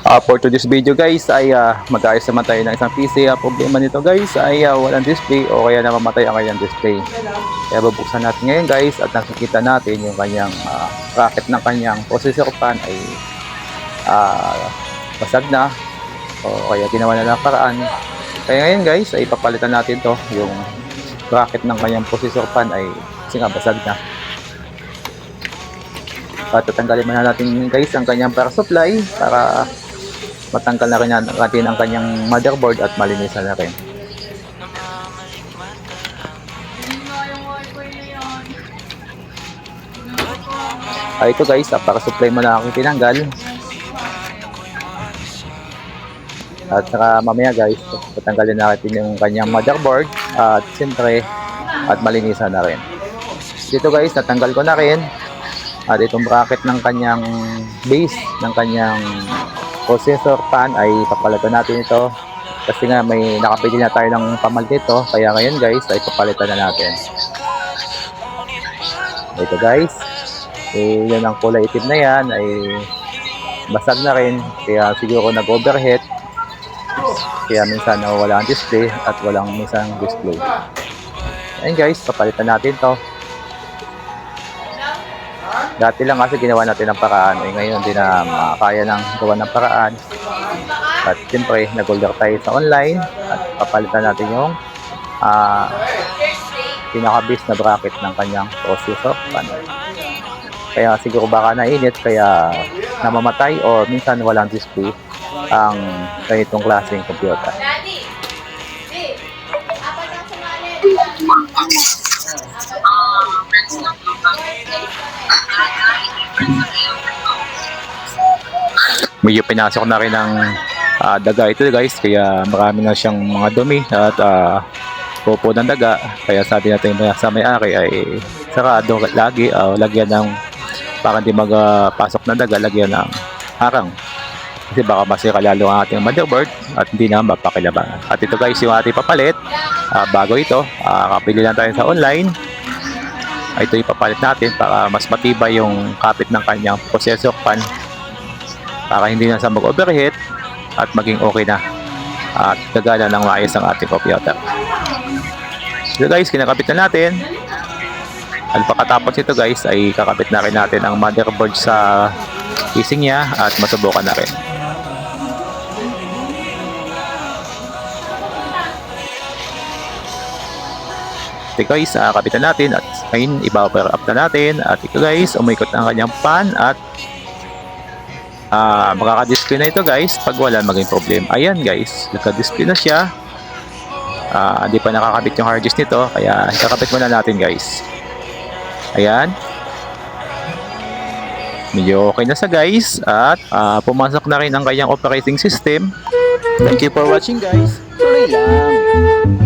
For today's video guys ay mag-ayos naman tayo ng isang PC. Problema nito guys ay walang display o kaya namamatay ang kanyang display. Kaya bubuksan natin ngayon guys at nakikita natin yung kanyang bracket ng kanyang processor pan ay basag na o kaya ginawa na ng paraan. Kaya ngayon guys ay papalitan natin to, yung bracket ng kanyang processor pan ay kasi nga basag na. At tatanggalin muna natin guys ang kanyang power supply para matanggal na rin natin ang kanyang motherboard at malinisan na rin. Ito guys, power supply muna akong tinanggal. At saka mamaya guys, tatanggalin natin yung kanyang motherboard at siyempre at malinisan na rin. Dito guys, natanggal ko na rin. At itong bracket ng kanyang base ng kanyang processor pan ay papalitan natin ito kasi nga may nakapili na tayo ng pamal dito, kaya ngayon guys ay papalitan na natin. Ito guys, yun ang kulay itim na yan ay basag na rin, kaya siguro nag-overheat, kaya minsan nawawala ang display at walang minsan display. Ayun guys, papalitan natin to. Dati lang kasi ginawa natin ng paraan, ngayon hindi na kaya ng gawa ng paraan. At siyempre, nag-order tayo sa online at papalitan natin yung pinaka-base na bracket ng kanyang processor pan. Kaya siguro baka nainit, kaya namamatay o minsan walang display ang ganitong klaseng computer. Medyo pinasok na rin ng daga ito guys, kaya marami na siyang mga dumi at popo ng daga, kaya sabi natin sa may-ari ay sarado lagi, lagyan ng para hindi magpasok ng daga, lagyan ng harang kasi baka masira lalo ang ating motherboard at hindi na mapakilabangan. At ito guys yung ating papalit, bago ito, kapili lang tayo sa online. Ito ipapalit natin para mas matibay yung kapit ng kanyang processor pan, para hindi na sa mag-overheat at maging okay na at gagana ng maayos ang ating computer. So guys, kinakabit na natin. At pagkatapos ito guys ay kakabit na rin natin ang motherboard sa casing niya at masubukan na rin. Ito guys, kabitan natin at ngayon i-power up na natin. At ito guys, umikot ang kanyang pan at makaka-display na ito guys pag wala maging problem. Ayan guys, naka-display na siya. Hindi pa nakakabit yung hard disk nito, kaya kakabit muna natin guys. Ayan, medyo okay na sa guys at pumasok na rin ang kanyang operating system. Thank you for watching guys. Tuloy lang.